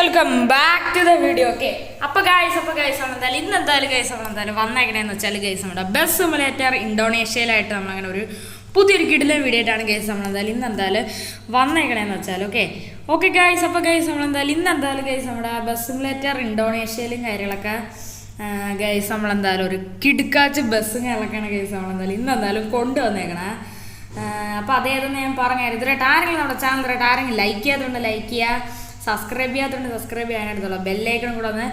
Welcome back to the video. Okay, അപ്പോൾ guys എന്തായാലും ഇന്നെന്തായാലും വന്നേക്കണേന്ന് വെച്ചാൽ ഗൈസ് നമ്മുടെ ബസ് സിമുലേറ്റർ ഇന്തോനേഷ്യയിലായിട്ട് നമ്മളങ്ങനെ ഒരു പുതിയൊരു കിടിലൻ വീഡിയോ ആയിട്ടാണ് ഗൈസ് നമ്മളെന്തായാലും ഇന്നെന്തായാലും വന്നേക്കണേന്ന് വെച്ചാൽ ഓക്കെ ഗൈസ്. അപ്പോൾ നമ്മളെന്തായാലും ഇന്നെന്തായാലും നമ്മുടെ ബസ് സിമുലേറ്റർ ഇന്തോനേഷ്യയിലും കാര്യങ്ങളൊക്കെ ഗൈസ് നമ്മളെന്തായാലും ഒരു കിടുക്കാച്ച് ബസ്സും കാര്യങ്ങളൊക്കെയാണ് ഗൈസ് നമ്മളെന്തായാലും ഇന്നെന്തായാലും കൊണ്ടുവന്നേക്കണേ. അപ്പോൾ അതേതെന്ന് ഞാൻ പറഞ്ഞായിരുന്നു. ഇതുവരെയായിട്ട് ആരെങ്കിലും നമ്മുടെ ചാനൽ ഇതുവരെയായിട്ട് ആരെങ്കിലും ലൈക്ക് ചെയ്യാത്തതുകൊണ്ട് ലൈക്ക് ചെയ്യുക, സബ്സ്ക്രൈബ് ചെയ്യാത്തതുകൊണ്ട് സബ്സ്ക്രൈബ് ചെയ്യാനായിട്ടുള്ള ബെല്ലൈക്കണം കൂടെ ഒന്ന്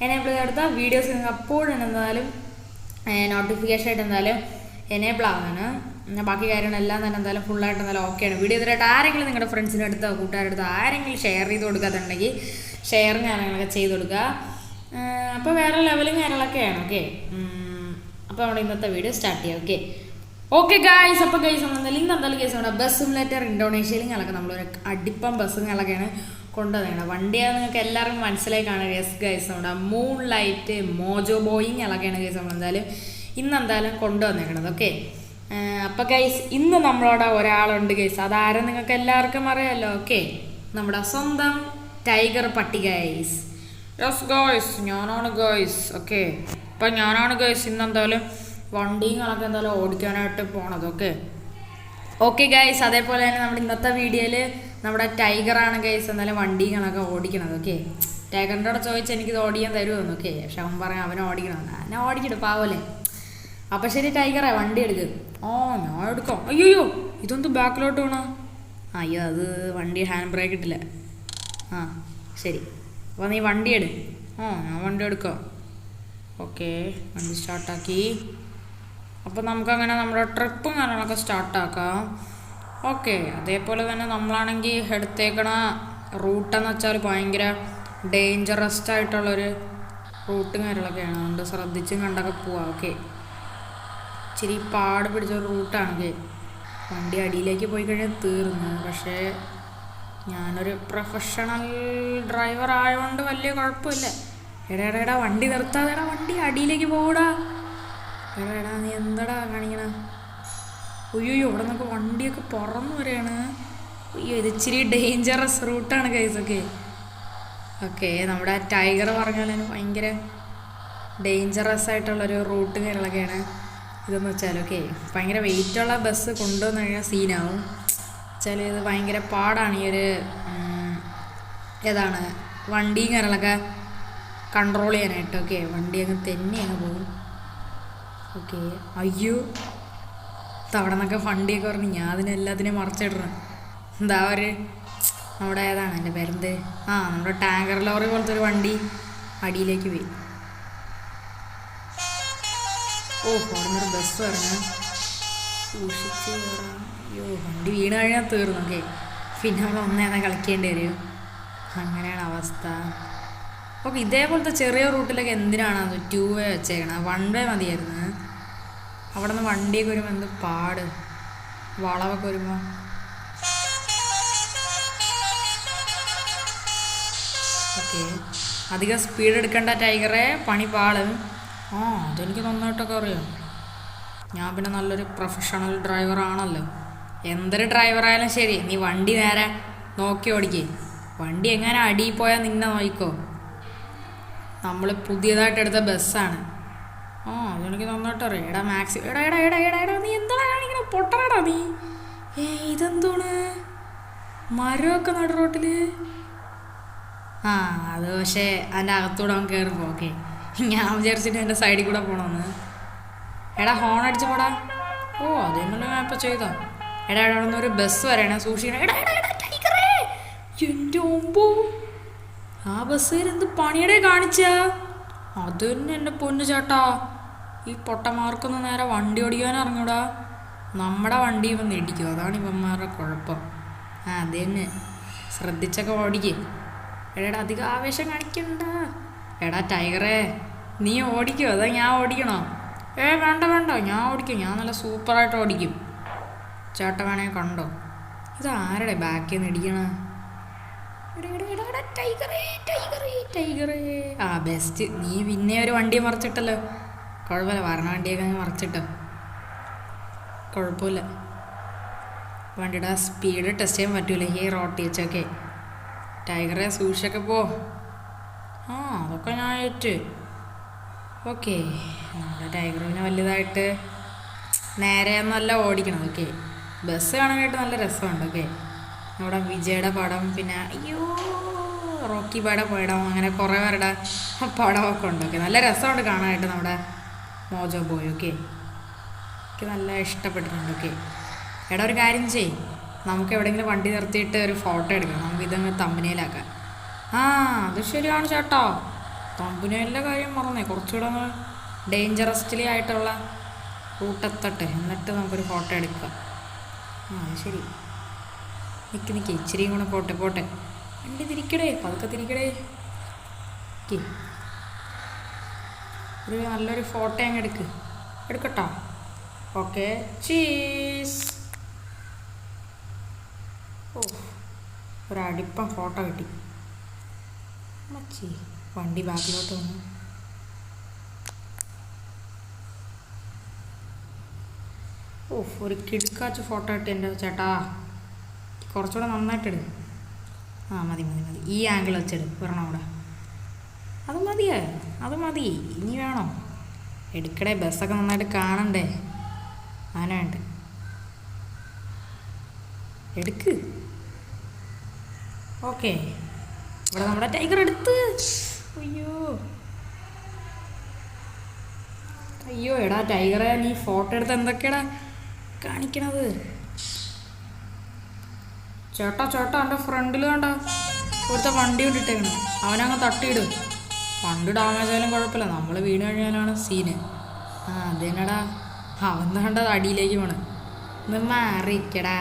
എനേബിൾ ചെയ്തെടുത്താൽ വീഡിയോസ് നിങ്ങൾക്ക് അപ്പോഴും എന്തായാലും നോട്ടിഫിക്കേഷൻ ആയിട്ട് എന്തായാലും എനേബിൾ ആവുന്നതാണ്. ബാക്കി കാര്യങ്ങളെല്ലാം തന്നെ എന്തായാലും ഫുള്ളായിട്ട് എന്തായാലും ഓക്കെയാണ്. വീഡിയോ ഇതുവരെയായിട്ട് ആരെങ്കിലും നിങ്ങളുടെ ഫ്രണ്ട്സിൻ്റെ അടുത്തോ കൂട്ടുകാരുടെ ആരെങ്കിലും ഷെയർ ചെയ്ത് കൊടുക്കാത്തുണ്ടെങ്കിൽ ഷെയറും കാര്യങ്ങളൊക്കെ ചെയ്ത് കൊടുക്കുക. അപ്പോൾ വേറെ ലെവലും കാര്യങ്ങളൊക്കെയാണ്. ഓക്കെ, അപ്പോൾ നമ്മുടെ ഇന്നത്തെ വീഡിയോ സ്റ്റാർട്ട് ചെയ്യാം. Okay guys. അപ്പോൾ നമ്മളെന്തായാലും ഇന്നെന്തായാലും നമ്മുടെ ബസ് സിമുലേറ്റർ ഇന്തോനേഷ്യയിലും ഞങ്ങളൊക്കെ നമ്മളൊരു അടിപ്പം ബസ്സുകളൊക്കെയാണ് കൊണ്ടുവന്നേക്കണം. വണ്ടിയാണ് നിങ്ങൾക്ക് എല്ലാവർക്കും മനസ്സിലായി കാണുക. യെസ് ഗൈസ്, നമ്മുടെ മൂൺ ലൈറ്റ് മോജോ ബോയിങ് ഇളക്കെയാണ് ഗൈസ് നമ്മളെന്തായാലും ഇന്നെന്തായാലും കൊണ്ടുവന്നേക്കണത്. ഓക്കെ, അപ്പോൾ ഗൈസ് ഇന്ന് നമ്മളോട് ഒരാളുണ്ട് ഗൈസ്. അതാരും നിങ്ങൾക്ക് എല്ലാവർക്കും അറിയാമല്ലോ. ഓക്കെ, നമ്മുടെ സ്വന്തം ടൈഗർ പട്ടി ഗൈസ്. യെസ് ഗൈസ്, ഞാനാണ് ഗൈസ്. ഓക്കെ, അപ്പം ഞാനാണ് ഗൈസ് ഇന്നെന്തായാലും വണ്ടികളൊക്കെ എന്തായാലും ഓടിക്കാനായിട്ട് പോണത്. ഓക്കെ ഗൈസ്, അതേപോലെ തന്നെ നമ്മുടെ ഇന്നത്തെ വീഡിയോയിൽ നമ്മുടെ ടൈഗറാണ് ഗൈസ് എന്തായാലും വണ്ടികളൊക്കെ ഓടിക്കണത്. ഓക്കെ, ടൈഗറിൻ്റെ കൂടെ ചോദിച്ചാൽ എനിക്കിത് ഓടിക്കാൻ തരുമെന്ന്. ഓക്കെ, പക്ഷെ അവൻ പറയാം അവനെ ഓടിക്കണം. ഞാൻ ഓടിക്കട്ടെ പാവല്ലേ. അപ്പം ശരി ടൈഗറേ, വണ്ടി എടുക്ക്. ഞാൻ എടുക്കാം. അയ്യോ ഇതൊന്ന് ബാക്കിലോട്ട് വേണോ? അയ്യോ അത് വണ്ടി ഹാൻഡ് ബ്രേക്ക് ഇട്ടില്ല. ശരി, അപ്പോൾ നീ വണ്ടി എടു. ഞാൻ വണ്ടി എടുക്കാം. ഓക്കെ, വണ്ടി സ്റ്റാർട്ടാക്കി. അപ്പോൾ നമുക്കങ്ങനെ നമ്മുടെ ട്രിപ്പും കാര്യങ്ങളൊക്കെ സ്റ്റാർട്ടാക്കാം. ഓക്കെ, അതേപോലെ തന്നെ നമ്മളാണെങ്കിൽ എടുത്തേക്കണ റൂട്ടെന്ന് വെച്ചാൽ ഭയങ്കര ഡേഞ്ചറസ് ആയിട്ടുള്ളൊരു റൂട്ടും കാര്യങ്ങളൊക്കെയാണ്. അതുകൊണ്ട് ശ്രദ്ധിച്ചും കണ്ടൊക്കെ പോവാം. ഓക്കെ, ഇച്ചിരി പാട് പിടിച്ചൊരു റൂട്ടാണെങ്കിൽ വണ്ടി അടിയിലേക്ക് പോയി കഴിഞ്ഞാൽ തീർന്നു. പക്ഷേ ഞാനൊരു പ്രൊഫഷണൽ ഡ്രൈവർ ആയതുകൊണ്ട് വലിയ കുഴപ്പമില്ല. എടാ വണ്ടി നിർത്താതെടാ, വണ്ടി അടിയിലേക്ക് പോകൂടാ. എടാ നീ എന്താടാ കാണിക്കണ? അയ്യോ ഇവിടെ നിന്നൊക്കെ വണ്ടിയൊക്കെ പറന്നു വരെയാണ്. അയ്യോ ഇത് ഇച്ചിരി ഡേഞ്ചറസ് റൂട്ടാണ് ഗൈസ്. ഓക്കെ നമ്മുടെ ടൈഗർ പറഞ്ഞാൽ ഭയങ്കര ഡേഞ്ചറസ് ആയിട്ടുള്ളൊരു റൂട്ട് കാര്യങ്ങളൊക്കെയാണ് ഇതെന്ന് വെച്ചാൽ. ഓക്കെ, ഭയങ്കര വെയിറ്റുള്ള ബസ് കൊണ്ടുവന്ന് കഴിഞ്ഞാൽ സീനാവും വെച്ചാൽ. ഇത് ഭയങ്കര പാടാണ് ഈ ഒരു ഏതാണ് വണ്ടിയും കാര്യങ്ങളൊക്കെ കൺട്രോൾ ചെയ്യാനായിട്ട്. ഓക്കെ, വണ്ടി അങ്ങ് അങ്ങ് പോകും. ഓക്കെ, അയ്യോ അവിടെ നിന്നൊക്കെ വണ്ടിയൊക്കെ പറഞ്ഞ് ഞാൻ അതിനെല്ലാത്തിനെയും മറച്ചിടണം. എന്താ ഒരു നമ്മുടെ ഏതാണ് എൻ്റെ പേരെന്ത് നമ്മുടെ ടാങ്കർ ലോറി പോലത്തെ ഒരു വണ്ടി അടിയിലേക്ക് പോയി. അവിടെ നിന്നൊരു ബസ് പറഞ്ഞു സൂക്ഷിച്ച്. അയ്യോ വണ്ടി വീണ് കഴിഞ്ഞാൽ തീർന്നു. ഓക്കെ, പിന്നെ നമ്മൾ ഒന്നേതാ കളിക്കേണ്ടി വരും. അങ്ങനെയാണ് അവസ്ഥ. ഓക്കെ, ഇതേപോലത്തെ ചെറിയ റൂട്ടിലൊക്കെ എന്തിനാണ് അത് 2 വേ വെച്ചേക്കണം? 1 വേ മതിയായിരുന്നു. അവിടെ നിന്ന് വണ്ടിയൊക്കെ വരുമ്പോൾ എന്ത് പാട്, വളവൊക്കെ വരുമ്പോൾ. ഓക്കെ, അധികം സ്പീഡ് എടുക്കേണ്ട ടൈഗറെ, പണി പാളും. അതെനിക്ക് നന്നായിട്ടൊക്കെ അറിയാം. ഞാൻ പിന്നെ നല്ലൊരു പ്രൊഫഷണൽ ഡ്രൈവറാണല്ലോ. എന്തൊരു ഡ്രൈവറായാലും ശരി, നീ വണ്ടി നേരെ നോക്കി ഓടിക്കേ. വണ്ടി എങ്ങനെ അടിയിൽ പോയാൽ നിന്നെ നോക്കിക്കോ. നമ്മൾ പുതിയതായിട്ട് എടുത്ത ബസ്സാണ്. അതെനിക്ക് നന്നായിട്ട് അറിയാം. എടാ മാക്സി എടാ നീ എന്താ കാണിക്കണ? പൊട്ടണടാ നീ. ഇതെന്തോണ് മരമൊക്കെ നട റോട്ടിൽ? അത് പക്ഷേ അതിൻ്റെ അകത്തൂടെ അവൻ കയറുമ്പോൾ. ഓക്കെ, ഞാൻ വിചാരിച്ചിട്ട് എൻ്റെ സൈഡിൽ കൂടെ പോകണമെന്ന്. എടാ ഹോൺ അടിച്ച് പോടാ. അതെന്നല്ല ഞാൻ ഇപ്പോൾ ചെയ്തോ. എടാ അവിടെ നിന്ന് ഒരു ബസ് വരെയാണ് സൂക്ഷിക്കണം. എൻ്റെ ഒമ്പോ ആ ബസ്സുകാർ എന്ത് പണിയുടെ കാണിച്ച? അത് തന്നെ എൻ്റെ പൊന്നു ചേട്ടാ. ഈ പൊട്ടന്മാർക്കൊന്നും നേരെ വണ്ടി ഓടിക്കാൻ ഇറങ്ങൂടാ. നമ്മുടെ വണ്ടി വന്ന് ഇടിക്കും. അതാണ് ഇവന്മാരുടെ കുഴപ്പം. അത് തന്നെ, ശ്രദ്ധിച്ചൊക്കെ ഓടിക്കേ. എടാ അധികം ആവേശം കാണിക്കണ്ട. എടാ ടൈഗറേ, നീ ഓടിക്കോ അതാ ഞാൻ ഓടിക്കണോ? വേണ്ട ഞാൻ ഓടിക്കും. ഞാൻ നല്ല സൂപ്പറായിട്ട് ഓടിക്കും. ചേട്ടൻ വേണമെങ്കിൽ കണ്ടോ. ഇത് ആരുടെ ബാക്കിൽ നിന്ന് ഇടിക്കണ? ടൈഗറേ ബെസ്റ്റ്. നീ പിന്നെ ഒരു വണ്ടിയെ മറിച്ചിട്ടല്ലോ. കുഴപ്പമില്ല, വരണ വണ്ടിയൊക്കെ അങ്ങ് മറിച്ചിട്ടോ, കുഴപ്പമില്ല. വണ്ടിയുടെ സ്പീഡ് ടെസ്റ്റ് ചെയ്യാൻ പറ്റൂല ഈ റോട്ടി വെച്ചൊക്കെ. ടൈഗറെ സൂക്ഷിച്ചൊക്കെ പോ. ആ അതൊക്കെ ഞാൻ ഏറ്റ്. ഓക്കെ, നമ്മുടെ ടൈഗർ പിന്നെ വലുതായിട്ട് നേരെ ഒന്നല്ല ഓടിക്കണം. ഓക്കെ, ബസ് കാണാനായിട്ട് നല്ല രസമുണ്ട്. ഓക്കെ, നമ്മുടെ വിജയുടെ പടം, പിന്നെ അയ്യോ റോക്കി ബായുടെ പടം, അങ്ങനെ കുറേ പേരുടെ പടമൊക്കെ ഉണ്ട്. ഓക്കെ, നല്ല രസമുണ്ട് കാണാനായിട്ട് നമ്മുടെ മോജോ ബോയ്. ഓക്കെ, എനിക്ക് നല്ല ഇഷ്ടപ്പെട്ടിട്ടുണ്ട്. ഓക്കെ എടാ, ഒരു കാര്യം ചെയ്യ്, നമുക്ക് എവിടെയെങ്കിലും വണ്ടി നിർത്തിയിട്ട് ഒരു ഫോട്ടോ എടുക്കണം. നമുക്ക് ഇതങ്ങ് തമ്പനയിലാക്കാം. ആ അത് ശരിയാണ് ചേട്ടാ, തമ്പനയിലെ കാര്യം മറന്നേ. കുറച്ചുകൂടെ ഒന്ന് ഡേഞ്ചറസ്ലി ആയിട്ടുള്ള റൂട്ടെത്തട്ടെ, എന്നിട്ട് നമുക്കൊരു ഫോട്ടോ എടുക്കാം. ആ അത് ശരി, നിൽക്ക് ഇച്ചിരിയും കൂടെ പോട്ടെ. വണ്ടി തിരിക്കടേ, പതുക്കെ തിരിക്കടേ. ഒരു നല്ലൊരു ഫോട്ടോ അങ്ങ് എടുക്കട്ടോ. Okay, cheese. ഓ, ഒരടിപ്പം ഫോട്ടോ കിട്ടി. മച്ചി വണ്ടി ബാക്കിലോട്ട് വന്നു. ഓ, ഒരു കിടുക്കാച്ച് ഫോട്ടോ ഇട്ട് എൻ്റെ ചേട്ടാ. കുറച്ചുകൂടെ നന്നായിട്ടിട്. ആ മതി. ഈ ആംഗിൾ വെച്ചിട് വരണം അവിടെ. അത് മതി. ഇനി വേണോ? എടുക്കടേ, ബസ്സൊക്കെ നന്നായിട്ട് കാണണ്ടേ. ആനായിട്ട് എടുക്ക്. ഓക്കെ, ഇവിടെ നമ്മുടെ ടൈഗർ എടുത്ത്. അയ്യോ എടാ ടൈഗറെ, നീ ഫോട്ടോ എടുത്ത് എന്തൊക്കെയാടാ കാണിക്കണത്? ചേട്ടാ എൻ്റെ ഫ്രണ്ടിൽ കണ്ട ഇവിടുത്തെ വണ്ടി കൊണ്ടിട്ടേക്കണം. അവനങ്ങ് തട്ടിയിടും. വണ്ടി ഡാമേജ് ആയാലും കുഴപ്പമില്ല, നമ്മൾ വീണ് കഴിഞ്ഞാലാണ് സീന്. ആ അത് തന്നെടാ, അവൻ കണ്ടത് അടിയിലേക്ക് പോണ്. ഒന്ന് മാറിക്കടാ,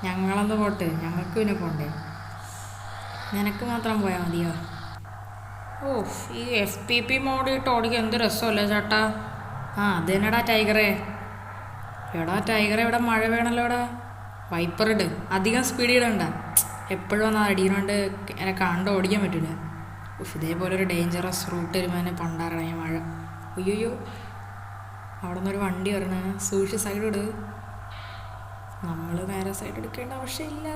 ഞങ്ങളൊന്ന് പോട്ട്, ഞങ്ങൾക്ക് പിന്നെ പോണ്ടേ. നിനക്ക് മാത്രം പോയാൽ മതിയോ? ഓ, ഈ FPP മോഡ് ഇട്ട് ഓടിക്കുക എന്ത് രസമല്ലേ ചേട്ടാ. ആ അത് തന്നെടാ ടൈഗറെ. ടൈഗറെ ഇവിടെ മഴ വേണമല്ലോ. വൈപ്പർ ഇട്, അധികം സ്പീഡ് ഇടണ്ട. എപ്പോഴും വന്നാൽ അടിയുകൊണ്ട് എന്നെ കണ്ട് ഓടിക്കാൻ പറ്റില്ല. ഇതേപോലെ ഒരു ഡേഞ്ചറസ് റൂട്ട് വരുമ്പോൾ തന്നെ പണ്ടാറണ മഴ. അയ്യോ, അവിടെ നിന്നൊരു വണ്ടി വരണേ, സൂക്ഷിച്ച് സൈഡ് ഇട്. നമ്മൾ നേരെ സൈഡ് എടുക്കേണ്ട ആവശ്യമില്ല.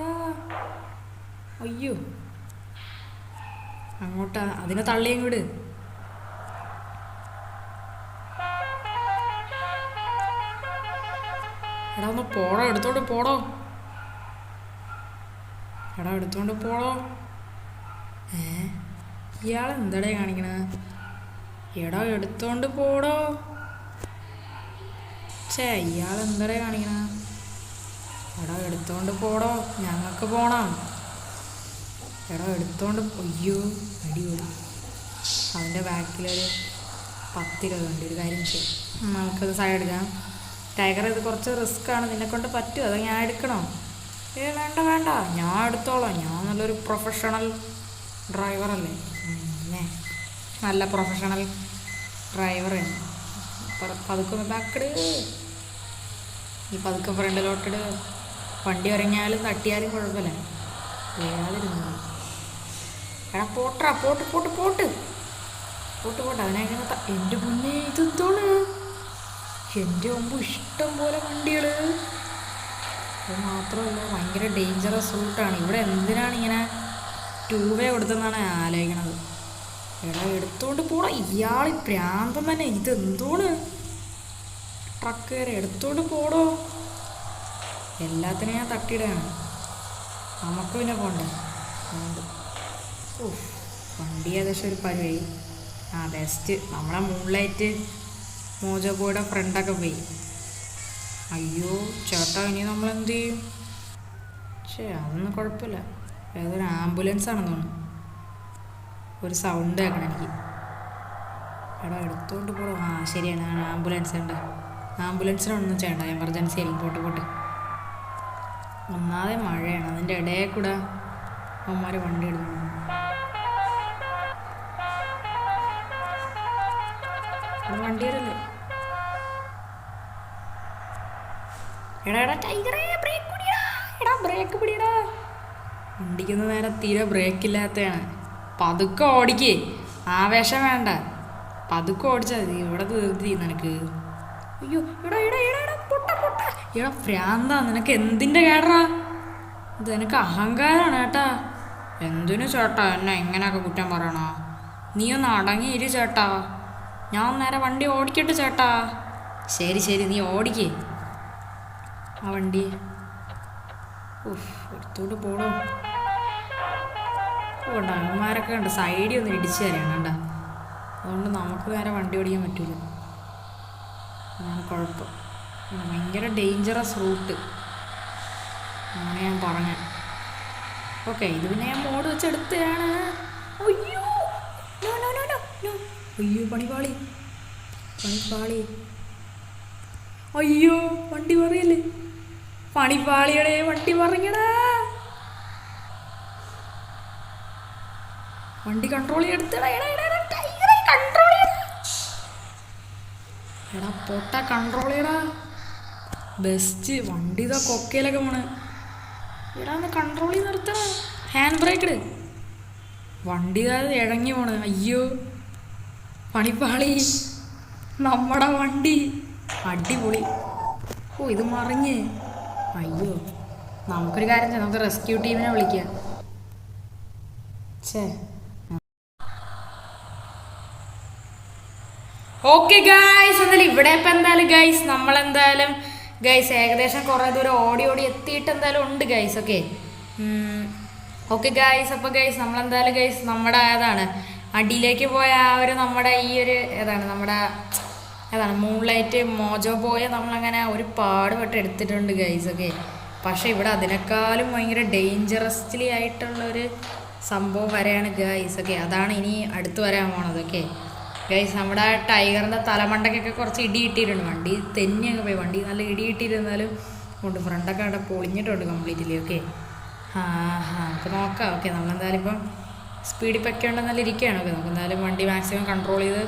അയ്യോ, അങ്ങോട്ടാ, അതിനെ തള്ളിയും വിട്. എടാ ഒന്ന് പോടോ, എടുത്തോണ്ട് പോടോ. ഇയാളെന്തടേ കാണിക്കണ? എടാ എടുത്തോണ്ട് പോടോ. ഇയാളെന്തടേ കാണിക്കണ? എടാ എടുത്തോണ്ട് പോടോ, ഞങ്ങൾക്ക് പോണം. എടാ എടുത്തോണ്ട്. അയ്യോ അടിപൊളി. അവൻ്റെ ബാക്കിലൊരു 10 രൂപ ഉണ്ട്. ഒരു കാര്യം ചെയ്യും, നമുക്കത് സൈഡ് എടുക്കാം. ടൈഗർ, ഇത് കുറച്ച് റിസ്ക്കാണ്, നിന്നെക്കൊണ്ട് പറ്റുമോ? അതോ ഞാൻ എടുക്കണോ? വേണ്ട, ഞാൻ എടുത്തോളാം. ഞാൻ നല്ലൊരു പ്രൊഫഷണൽ ഡ്രൈവറല്ലേ. നല്ല പ്രൊഫഷണൽ ഡ്രൈവറാണ്. പതുക്കെ ബാക്കിട്, ഈ പതുക്കെ ഫ്രണ്ടിലോട്ടിട്. വണ്ടി ഇറങ്ങിയാലും തട്ടിയാലും കുഴപ്പമില്ല, വേയാതിരുന്നു. എടാ പോട്ട്. അതിനങ്ങനെ എൻ്റെ മുന്നേ ഇതെന്തോണ്? എൻ്റെ മുമ്പ് ഇഷ്ടം പോലെ വണ്ടികൾ. അത് മാത്രമല്ല, ഭയങ്കര ഡേഞ്ചറസ് റൂട്ടാണ്. ഇവിടെ എന്തിനാണ് ഇങ്ങനെ 2 വേ കൊടുത്തെന്നാണ് ആലോചിക്കണത്. എടാ എടുത്തോണ്ട് പോടാ, ഇയാൾ പ്രാന്തം തന്നെ. ഇതെന്തോണ്? ട്രക്ക് കയറി എടുത്തോണ്ട് പോടോ. എല്ലാത്തിനും ഞാൻ തട്ടിയിടുകയാണ്, നമുക്ക് പിന്നെ പോണ്ടേ. വണ്ടി ഏകദേശം ഒരു പരിപാടി. ആ ബെസ്റ്റ്, നമ്മളെ മൂൺലൈറ്റ് മോജോബോയുടെ ഫ്രണ്ടൊക്കെ പോയി. അയ്യോ ചേട്ടാ, ഇനി നമ്മളെന്ത് ചെയ്യും? അതൊന്നും കുഴപ്പമില്ല. ഏതൊരു ആംബുലൻസ് ആണെന്ന് തോന്നുന്നു. ഒരു സൗണ്ട് കേൾക്കണം എനിക്ക്. എടാ എടുത്തോണ്ട് പോകണം. ആ ശരിയാണ്, ആംബുലൻസ് ഉണ്ട്. ആംബുലൻസിനൊന്നും ചെയ്യണ്ട, എമർജൻസി ആയിരിക്കും. പോട്ട്. ഒന്നാതെ മഴയാണ്, അതിൻ്റെ ഇടയിൽ കൂടെ അവന്മാർ വണ്ടി ഇടുന്നു. വണ്ടി വരല്ലേ? എടാ ടൈഗറേ, ബ്രേക്ക് പിടിയടാ. വണ്ടിക്കൊന്ന് നേരെ തീരെ ബ്രേക്കില്ലാത്തതാണ്. പതുക്കെ ഓടിക്കേ, ആവേശം വേണ്ട. പതുക്കെ ഓടിച്ചാൽ മതി, ഇവിടെ തീർത്തി നിനക്ക്. അയ്യോ എടാ ഭ്രാന്താ, നിനക്ക് എന്തിൻ്റെ കേടറാ? ഇത് നിനക്ക് അഹങ്കാരമാണ് ചേട്ടാ. എന്തിനു ചേട്ടാ എന്നെ ഇങ്ങനെയൊക്കെ കുറ്റം പറയണോ? നീ ഒന്ന് അടങ്ങിയിരു ചേട്ടാ, ഞാൻ നേരെ വണ്ടി ഓടിക്കട്ടെ ചേട്ടാ. ശരി ശരി, നീ ഓടിക്കേ ആ വണ്ടി. എടുത്തോട്ട് പോടോ. കണ്ട അമ്മമാരൊക്കെ ഉണ്ട് സൈഡിൽ ഒന്ന് ഇടിച്ചു തരാണ് കണ്ട. അതുകൊണ്ട് നമുക്ക് നേരെ വണ്ടി ഓടിക്കാൻ പറ്റൂല, അതാണ് കുഴപ്പം. ഭയങ്കര ഡേഞ്ചറസ് റൂട്ട് അങ്ങനെ ഞാൻ പറഞ്ഞ. ഓക്കെ, ഇത് പിന്നെ ഞാൻ മോഡ് വെച്ചെടുത്തതാണ്. അയ്യോ അയ്യോ പണിപാളി പണിപ്പാളി. അയ്യോ വണ്ടി പറയല്ലേ, പണിപ്പാളിയുടെ വണ്ടി പറഞ്ഞടാ. വണ്ടി കൺട്രോൾ ചെയ്തെടുത്തടാ. കൺട്രോൾ എടാ പൊട്ട, കൺട്രോൾ ചെയ്യടാ. ബെസ്റ്റ് വണ്ടി ഇതാ കൊക്കയിലൊക്കെ പോണ്. എടാ ഒന്ന് കൺട്രോൾ ചെയ്ത് നിർത്തണ. ഹാൻഡ് ബ്രേക്ക് ഇട്. വണ്ടി ഇഴങ്ങി പോണ്. അയ്യോ പണിപ്പാളി, നമ്മുടെ വണ്ടി അടിപൊളി. ഓ ഇത് മറിഞ്ഞ്. അയ്യോ നമുക്കൊരു കാര്യം ചെയ്യാം, നമുക്ക് റെസ്ക്യൂ ടീമിനെ വിളിക്കാം. ഛേ ഓക്കെ ഗൈസ്, എന്തായാലും ഇവിടെ ഇപ്പം എന്തായാലും ഗൈസ് നമ്മളെന്തായാലും ഗൈസ് ഏകദേശം കുറേ ദൂരം ഓടി എത്തിയിട്ട് എന്തായാലും ഉണ്ട് ഗൈസ്. ഓക്കെ ഗൈസ്, അപ്പോൾ ഗൈസ് നമ്മളെന്തായാലും ഗൈസ് നമ്മുടെ ഏതാണ് അടിയിലേക്ക് പോയ ആ ഒരു നമ്മുടെ ഈ ഒരു ഏതാണ് മൂൺലൈറ്റ് മോജോ പോയ നമ്മളങ്ങനെ ഒരു പാടുപെട്ട് എടുത്തിട്ടുണ്ട് ഗൈസ്. പക്ഷേ ഇവിടെ അതിനേക്കാളും ഭയങ്കര ഡേഞ്ചറസ്ലി ആയിട്ടുള്ളൊരു സംഭവം വരെയാണ് ഗൈസ്. അതാണ് ഇനി അടുത്ത് വരാൻ പോണത്. ഗൈസ് നമ്മുടെ ടൈഗറിൻ്റെ തലമണ്ടയ്ക്കൊക്കെ കുറച്ച് ഇടി കിട്ടിയിട്ടുണ്ട്. വണ്ടി തെന്നിയൊക്കെ പോയി, വണ്ടി നല്ല ഇടി കിട്ടിയിരുന്നാലും കൊണ്ട് ഫ്രണ്ടൊക്കെ അവിടെ പൊളിഞ്ഞിട്ടുണ്ട് കംപ്ലീറ്റ്ലി. നമുക്ക് നോക്കാം. നമ്മളെന്തായാലും ഇപ്പം സ്പീഡിൽ പൊയ്ക്കൊണ്ടെന്നാലും ഇരിക്കുകയാണ്. നമുക്ക് എന്തായാലും വണ്ടി മാക്സിമം കൺട്രോൾ ചെയ്ത്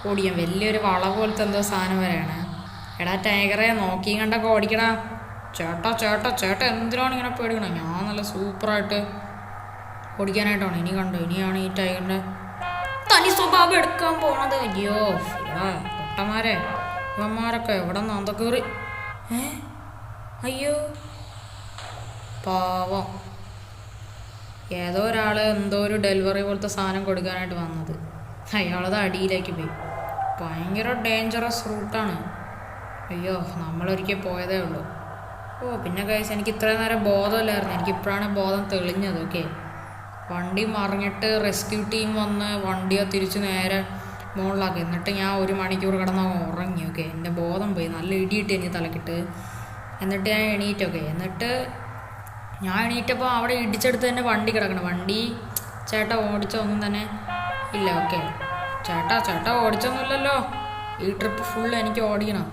ഓടിക്കാം. വലിയൊരു വള പോലത്തെ എന്തോ സാധനം വരെയാണ്. എടാ ടൈഗറെ നോക്കിയും കണ്ടൊക്കെ ഓടിക്കടാ. ചേട്ടാ എന്തിനാണ് ഇങ്ങനെ പേടിക്കണം? ഞാൻ നല്ല സൂപ്പറായിട്ട് ഓടിക്കാനായിട്ടാണ്. ഇനിയാണ് ഈ ടൈഗറിൻ്റെ തനി സ്വഭാവം എടുക്കാൻ പോണത്. അയ്യോ എടാ പൊട്ടന്മാരെ, ഇവന്മാരൊക്കെ എവിടെ നിന്ന് അന്തൊക്കെ കയറി. അയ്യോ പാവം, ഏതോ ഒരാൾ എന്തോ ഒരു ഡെലിവറി പോലത്തെ സാധനം കൊടുക്കാനായിട്ട് വന്നത്, അയാളത് അടിയിലേക്ക് പോയി. ഭയങ്കര ഡേഞ്ചറസ് റൂട്ടാണ്. അയ്യോ നമ്മളൊരിക്കൽ പോയതേ ഉള്ളൂ. പിന്നെ കഴിച്ച് എനിക്ക് ഇത്രയും നേരം ബോധമില്ലായിരുന്നു, എനിക്കിപ്പോഴാണ് ബോധം തെളിഞ്ഞത്. വണ്ടി മറിഞ്ഞിട്ട് റെസ്ക്യൂ ടീം വന്ന് വണ്ടിയെ തിരിച്ച് നേരെ മുകളിലാക്കി. എന്നിട്ട് ഞാൻ 1 മണിക്കൂർ കിടന്ന് ഉറങ്ങി. എൻ്റെ ബോധം പോയി, നല്ല ഇടിയിട്ട് എനിക്ക് തലക്കിട്ട്. എന്നിട്ട് ഞാൻ എന്നിട്ട് ഞാൻ എണീറ്റപ്പോൾ അവിടെ ഇടിച്ചെടുത്ത് തന്നെ വണ്ടി കിടക്കണം. വണ്ടി ചേട്ടാ ഓടിച്ചൊന്നും തന്നെ ഇല്ല. ചേട്ടാ ഓടിച്ചൊന്നുമില്ലല്ലോ. ഈ ട്രിപ്പ് ഫുള്ള് എനിക്ക് ഓടിക്കണം.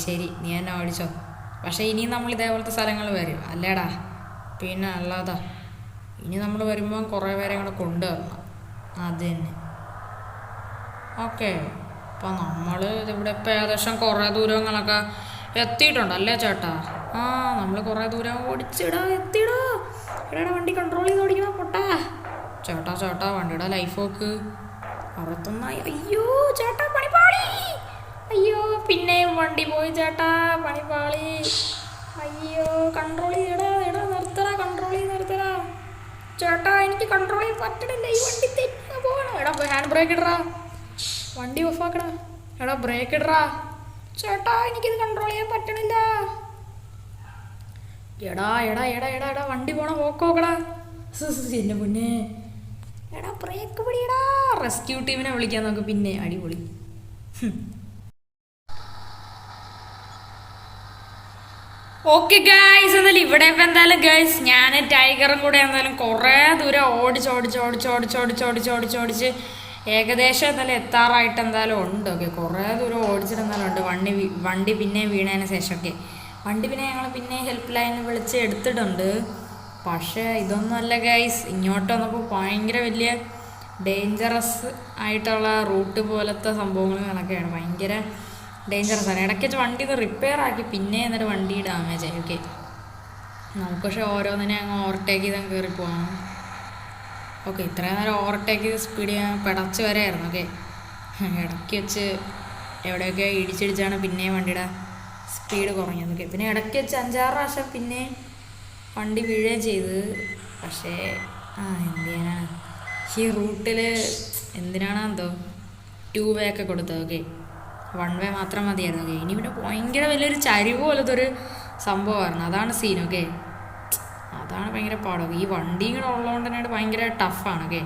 ശരി നീ എന്നെ ഓടിച്ചോ. പക്ഷേ ഇനിയും നമ്മൾ ഇതേപോലത്തെ സ്ഥലങ്ങൾ വരും അല്ലേടാ? പിന്നെ അല്ലാതാ, ഇനി നമ്മൾ വരുമ്പം കുറേ പേരെ കൂടെ കൊണ്ടുവരണം. അത് തന്നെ. അപ്പം നമ്മൾ ഇവിടെ ഇപ്പം ഏകദേശം കുറേ ദൂരങ്ങളൊക്കെ എത്തിയിട്ടുണ്ടല്ലേ ചേട്ടാ? നമ്മൾ കുറേ ദൂരം എത്തിയിടാ. വണ്ടി കൺട്രോൾ ചെയ്ത് ഓടിക്കണം പൊട്ടാ. ചേട്ടാ വണ്ടിയുടെ ലൈഫ് നോക്ക്, 61. അയ്യോ ചേട്ടാ പണിപ്പാളി. അയ്യോ പിന്നെയും വണ്ടി പോയി ചേട്ടാ, പണിപ്പാളി. അയ്യോ കൺട്രോൾ ചെയ്യടാ, നിർത്തടാ, കൺട്രോൾ ചെയ്ത് നിർത്തടാ ചേട്ടാ. എനിക്ക് കൺട്രോൾ ചെയ്യാൻ പറ്റണില്ല, ഈ വണ്ടി തെറ്റാ പോകണം. ഹാൻഡ് ബ്രേക്ക് ഇടറാ, വണ്ടി ഓഫ് ആക്കടാ. ബ്രേക്ക് ഇടറാ ചേട്ടാ, എനിക്കിത് കൺട്രോൾ ചെയ്യാൻ പറ്റണില്ല. എടാ വണ്ടി പോണ പോക്കോക്കടാ. എന്നെ മുന്നേ ബ്രേക്ക് പിടിയടാ. റെസ്ക്യൂ ടീമിനെ വിളിക്കാൻ നോക്ക്. പിന്നെ അടിപൊളി. ഓക്കെ ഗൈസ്, എന്തായാലും ഇവിടെ ഇപ്പം എന്തായാലും ഗൈസ് ഞാൻ ടൈഗറും കൂടെ എന്തായാലും കുറേ ദൂരം ഓടിച്ച് ഏകദേശം എന്തായാലും എത്താറായിട്ട് എന്തായാലും ഉണ്ട്. കുറേ ദൂരം ഓടിച്ചിട്ട് എന്തായാലും ഉണ്ട്. വണ്ടി പിന്നെ വീണതിന് ശേഷം വണ്ടി പിന്നെ ഞങ്ങൾ പിന്നെ ഹെൽപ്പ് ലൈനിൽ വിളിച്ച് എടുത്തിട്ടുണ്ട്. പക്ഷേ ഇതൊന്നുമല്ല ഗൈസ്, ഇങ്ങോട്ട് വന്നപ്പോൾ ഭയങ്കര വലിയ ഡേഞ്ചറസ് ആയിട്ടുള്ള റൂട്ട് പോലത്തെ സംഭവങ്ങളൊക്കെയാണ്. ഭയങ്കര ഡേഞ്ചറസ് ആണ്. ഇടയ്ക്ക് വെച്ച് വണ്ടി ഒന്ന് റിപ്പയർ ആക്കി പിന്നെ എന്നിട്ട് വണ്ടി ഡാമേജ് ആയി. നമുക്ക് പക്ഷേ ഓരോന്നിനെ അങ്ങ് ഓവർടേക്ക് ചെയ്ത് അങ്ങ് കയറി പോകണം. ഇത്രയും നേരം ഓവർടേക്ക് ചെയ്ത് സ്പീഡ് ചെയ്യാൻ പിടച്ച് വരെയായിരുന്നു. ഇടയ്ക്ക് വെച്ച് എവിടെയൊക്കെ ഇടിച്ചിടിച്ചാണ് പിന്നെയും വണ്ടിയുടെ സ്പീഡ് കുറഞ്ഞത്. പിന്നെ ഇടയ്ക്ക് വെച്ച് 5-6 പ്രാവശ്യം പിന്നെ വണ്ടി വീഴുകയും ചെയ്ത്. പക്ഷേ എന്ത് ചെയ്യാനാണ്, ഈ റൂട്ടിൽ എന്തിനാണോ എന്തോ 2 വേ ഒക്കെ കൊടുത്തത്. ഓക്കെ, 1 വേ മാത്രം മതിയായിരുന്നു. ഓക്കെ, ഇനി പിന്നെ ഭയങ്കര വലിയൊരു ചരിവ് പോലത്തെ ഒരു സംഭവമായിരുന്നു. അതാണ് സീൻ. ഓക്കെ, അതാണ് ഭയങ്കര പാടൊക്കെ. ഈ വണ്ടി കൂടെ ഉള്ളതുകൊണ്ട് തന്നെയാണ് ഭയങ്കര ടഫാണ്. ഓക്കെ,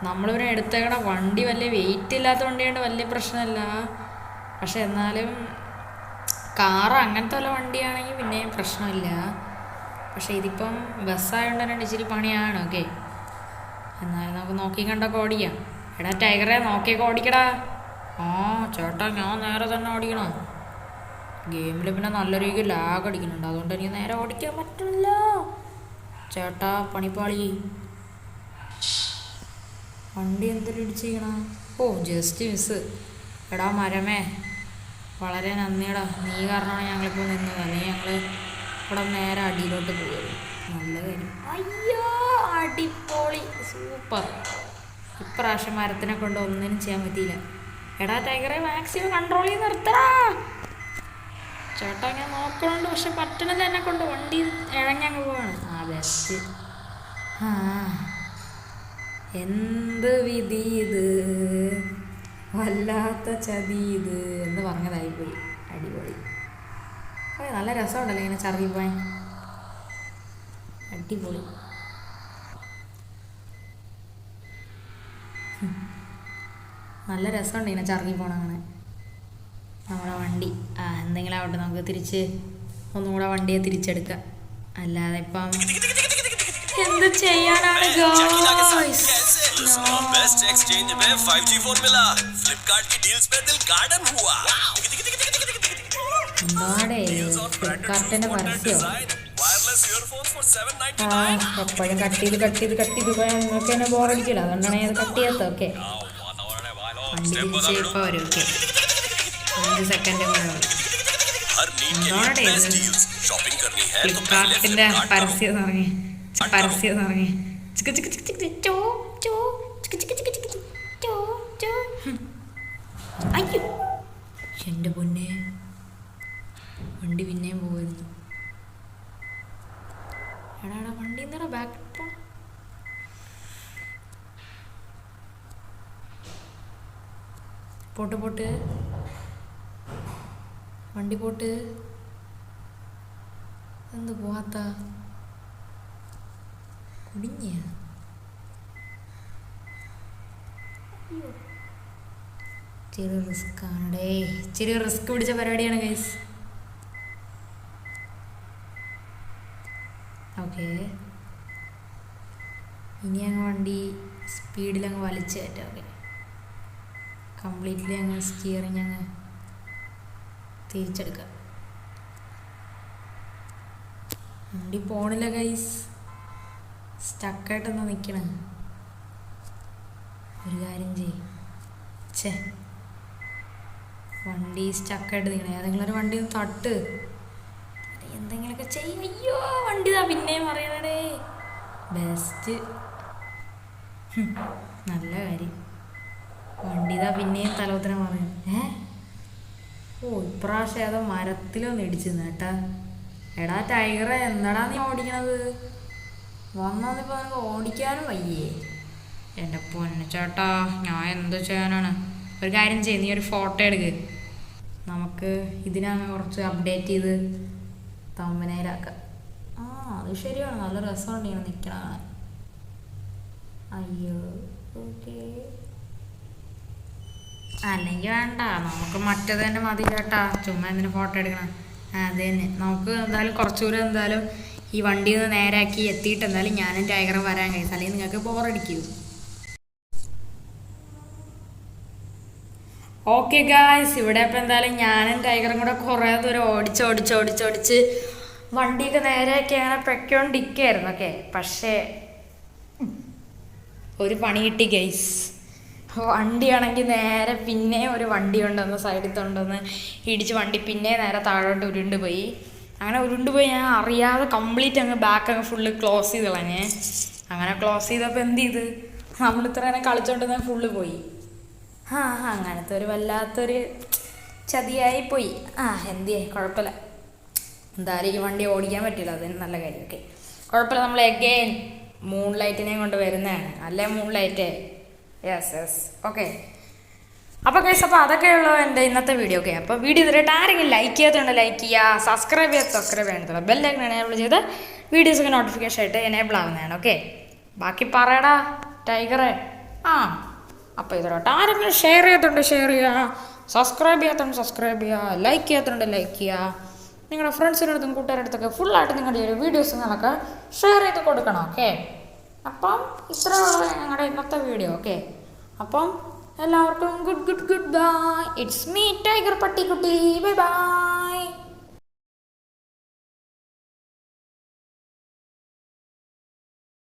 നമ്മളിവിടെ എടുത്തേക്കണ വണ്ടി വലിയ വെയിറ്റ് ഇല്ലാത്ത വണ്ടിയായിട്ട് വലിയ പ്രശ്നമില്ല. പക്ഷെ എന്നാലും കാറ് അങ്ങനത്തെ വല്ല വണ്ടിയാണെങ്കിൽ പിന്നെയും പ്രശ്നമില്ല. പക്ഷെ ഇതിപ്പം ബസ്സായതുകൊണ്ട് തന്നെ ഇച്ചിരി പണിയാണ്. ഓക്കെ, എന്നാലും നമുക്ക് നോക്കി കണ്ടൊക്കെ ഓടിക്കാം. എടാ ടൈഗറെ, നോക്കിയൊക്കെ ഓടിക്കടാ. ആ ചേട്ടാ, ഞാൻ നേരെ തന്നെ ഓടിക്കണോ? ഗെയിമിൽ പിന്നെ നല്ല രീതിക്ക് ലാഗ് അടിക്കുന്നുണ്ട്, അതുകൊണ്ട് എനിക്ക് നേരെ ഓടിക്കാൻ പറ്റില്ല. ചേട്ടാ പണിപ്പാളി, വണ്ടി എന്തെങ്കിലും ഇടിച്ചിരിക്കണ? ഓ ജസ്റ്റ് മിസ്. എടാ മരമേ, വളരെ നന്ദിയടാ, നീ കാരണമാണ് ഞങ്ങളിപ്പോൾ നിന്നത്. അല്ലെങ്കിൽ ഞങ്ങൾ ഇവിടെ നേരെ അടിയിലോട്ട് പോകും. നല്ല കാര്യം. അയ്യോ അടിപൊളി, സൂപ്പർ. ഇപ്രാവശ്യം മരത്തിനെ കൊണ്ട് ഒന്നിനും ചെയ്യാൻ പറ്റിയില്ല. എടാ ടൈഗറെ, മാക്സിമം കൺട്രോൾ ചെയ്ത് നിർത്തടാ. ചേട്ടാ ഞാൻ നോക്കണുണ്ട്, പക്ഷെ പറ്റണത് എന്നെ കൊണ്ട്. വണ്ടി ഇഴഞ്ഞങ്ങ് പോവാണ്. ആ ബെസ്റ്റ്. ആ എന്ത് വിധി ഇത്, വല്ലാത്ത ചതി ഇത് എന്ന് പറഞ്ഞതായിപ്പോയി. അടിപൊളി. നല്ല രസമുണ്ടല്ലോ ഇങ്ങനെ ചറുകി പോയാൻ. അടിപൊളി. നല്ല രസമുണ്ട് ഇങ്ങനെ ചറുകി പോണങ്ങനെ നമ്മുടെ വണ്ടി. എന്തെങ്കിലും ആവട്ടെ, നമുക്ക് തിരിച്ച് ഒന്നുകൂടെ വണ്ടിയെ തിരിച്ചെടുക്കാം. അല്ലാതെ ഇപ്പം എന്ത് ചെയ്യാനാണ്? എന്താടേ ഫ്ലിപ്കാർട്ടിന്റെ പരസ്യോ? എപ്പോഴും കട്ട് ചെയ്ത് പോയാൽ നിങ്ങൾക്ക് തന്നെ ബോറടിക്കില്ല. അതുകൊണ്ടാണ് ഞാൻ കട്ട് ചെയ്യാത്തത്. ഓക്കെ, വണ്ടി തിരിച്ച് ഇപ്പോൾ വരും. ഓക്കെ, 5 സെക്കൻഡ് കൂടെ വരും. എന്താടേ ഫ്ലിപ്കാർട്ടിന്റെ പരസ്യം ഇറങ്ങി. അയ്യോ എൻ്റെ പൊന്നെ, വണ്ടി പിന്നെയും പോയിരുന്നു. എടാ വണ്ടി എന്താടാ ബാക്ക് പോട്ട് വണ്ടി പോട്ട്. എന്ത് പോവാത്ത കുടിഞ്ഞ? ചെറിയ റിസ്ക് ആണേ, ചെറിയ റിസ്ക് പിടിച്ച പരിപാടിയാണ് ഗൈസ്. ഓക്കെ, ഇനി അങ്ങ് വണ്ടി സ്പീഡിൽ അങ്ങ് വലിച്ചു കയറ്റാം. ഓക്കെ, കംപ്ലീറ്റ്ലി അങ്ങ് സ്റ്റിയറിങ് അങ്ങ് തിരിച്ചെടുക്കാം. വണ്ടി പോണില്ല ഗൈസ്, സ്റ്റക്കായിട്ടൊന്ന് നിൽക്കണ. ഒരു കാര്യം ഛേ, വണ്ടി സ്റ്റക്കായിട്ട് നിൽക്കണേ. ഏതെങ്കിലും ഒരു വണ്ടി ഒന്ന് തട്ട്, എന്തെങ്കിലുമൊക്കെ ചെയ്യും. അയ്യോ വണ്ടി ഇതാ പിന്നെയും പറയണേ. ബെസ്റ്റ്, നല്ല കാര്യം. വണ്ടി ഇതാ പിന്നെയും തലോത്തരം പറയും. ഓ ഇപ്രാവശ്യം ഏതോ മരത്തിലൊന്ന് ഇടിച്ചിരുന്നു കേട്ടാ. എടാ ടൈഗറെ, എന്താടാ നീ ഓടിക്കണത്? വന്നപ്പോൾ നിനക്ക് ഓടിക്കാനും വയ്യേ? എൻ്റെ പൊന്നു ചേട്ടാ, ഞാൻ എന്ത് ചെയ്യാനാണ്? ഒരു കാര്യം ചെയ്യും, നീ ഒരു ഫോട്ടോ എടുക്ക്. നമുക്ക് ഇതിനങ്ങ് കുറച്ച് അപ്ഡേറ്റ് ചെയ്ത് തമ്പനയിലാക്കാം. അത് ശരിയാണ്, നല്ല രസമുണ്ട് ഇങ്ങനെ നിൽക്കണ. അയ്യോ ഓക്കെ, അല്ലെങ്കിൽ വേണ്ട, നമുക്ക് മറ്റേത് തന്നെ മതി ചേട്ടാ. ചുമ്മാ എന്തിനു ഫോട്ടോ എടുക്കണം? അത് തന്നെ, നമുക്ക് എന്തായാലും കുറച്ചുകൂടെ എന്തായാലും ഈ വണ്ടി ഒന്ന് നേരാക്കി എത്തിയിട്ട് എന്തായാലും ഞാനും ടൈഗറും വരാൻ കഴിയും. അല്ലെങ്കിൽ നിങ്ങൾക്ക് ബോറടിക്കൂ. ഓക്കെ ഗായ്സ്, ഇവിടെ ഇപ്പം എന്തായാലും ഞാനും ടൈഗറും കൂടെ കുറേ ദൂരം ഓടിച്ച് വണ്ടിയൊക്കെ നേരെയൊക്കെ അങ്ങനെ പൊയ്ക്കൊണ്ടിരിക്കുകയായിരുന്നു. ഓക്കെ, പക്ഷേ ഒരു പണി കിട്ടി ഗൈസ്. വണ്ടിയാണെങ്കിൽ നേരെ പിന്നെ ഒരു വണ്ടി കൊണ്ടുവന്ന് സൈഡിൽ കൊണ്ടുവന്ന് ഇടിച്ച് വണ്ടി പിന്നെ നേരെ താഴോട്ട് ഉരുണ്ടുപോയി. അങ്ങനെ ഉരുണ്ടുപോയി ഞാൻ അറിയാതെ കംപ്ലീറ്റ് അങ്ങ് ബാക്ക് അങ്ങ് ഫുള്ള് ക്ലോസ് ചെയ്ത് കളഞ്ഞേ. അങ്ങനെ ക്ലോസ് ചെയ്തപ്പോൾ എന്ത് ചെയ്ത്, നമ്മളിത്ര നേരം കളിച്ചോണ്ടിരുന്ന ഫുള്ള് പോയി. അങ്ങനത്തെ ഒരു വല്ലാത്തൊരു ചതിയായിപ്പോയി. എന്ത് ചെയ്യേ, കുഴപ്പമില്ല. എന്തായാലും ഈ വണ്ടി ഓടിക്കാൻ പറ്റില്ല, അതിന് നല്ല കാര്യം. ഓക്കെ കുഴപ്പമില്ല, നമ്മൾ എഗെയിൻ മൂൺ ലൈറ്റിനെയും കൊണ്ട് വരുന്നതാണ് അല്ലേ മൂൺ ലൈറ്റ്? Yes okay. അപ്പോൾ ഗൈസ്, അപ്പോൾ അതൊക്കെയുള്ളൂ എൻ്റെ ഇന്നത്തെ വീഡിയോ. ഓക്കെ, അപ്പോൾ വീഡിയോ ഇതുവരെയായിട്ട് ആരെങ്കിലും ലൈക്ക് ചെയ്യാത്തതുകൊണ്ട് ലൈക്ക് ചെയ്യുക, സബ്സ്ക്രൈബ് ചെയ്യത്തുള്ള ബെല്ലൈക്കൺ എനേബിൾ ചെയ്ത് വീഡിയോസൊക്കെ നോട്ടിഫിക്കേഷൻ ആയിട്ട് എനേബിൾ ആവുന്നതാണ്. ഓക്കെ, ബാക്കി പറയടാ ടൈഗറെ. അപ്പോൾ ഇതിലോട്ട് ആരെങ്കിലും ഷെയർ ചെയ്യത്തുണ്ട് ഷെയർ ചെയ്യുക, സബ്സ്ക്രൈബ് ചെയ്യാത്തതുകൊണ്ട് സബ്സ്ക്രൈബ് ചെയ്യുക, ലൈക്ക് ചെയ്യാത്തതുകൊണ്ട് ലൈക്ക് ചെയ്യുക. നിങ്ങളുടെ ഫ്രണ്ട്സിൻ്റെ അടുത്തും കൂട്ടുകാരുടെ അടുത്തൊക്കെ ഫുള്ളായിട്ട് നിങ്ങളുടെ ഒരു വീഡിയോസുകളൊക്കെ ഷെയർ ചെയ്ത് കൊടുക്കണം. ഓക്കെ, അപ്പം ഇത്രയുള്ള ഞങ്ങളുടെ ഇന്നത്തെ വീഡിയോ. ഓക്കെ, അപ്പം എല്ലാവർക്കും goodbye. It's me tiger പട്ടിക്കുട്ടി. ബൈ.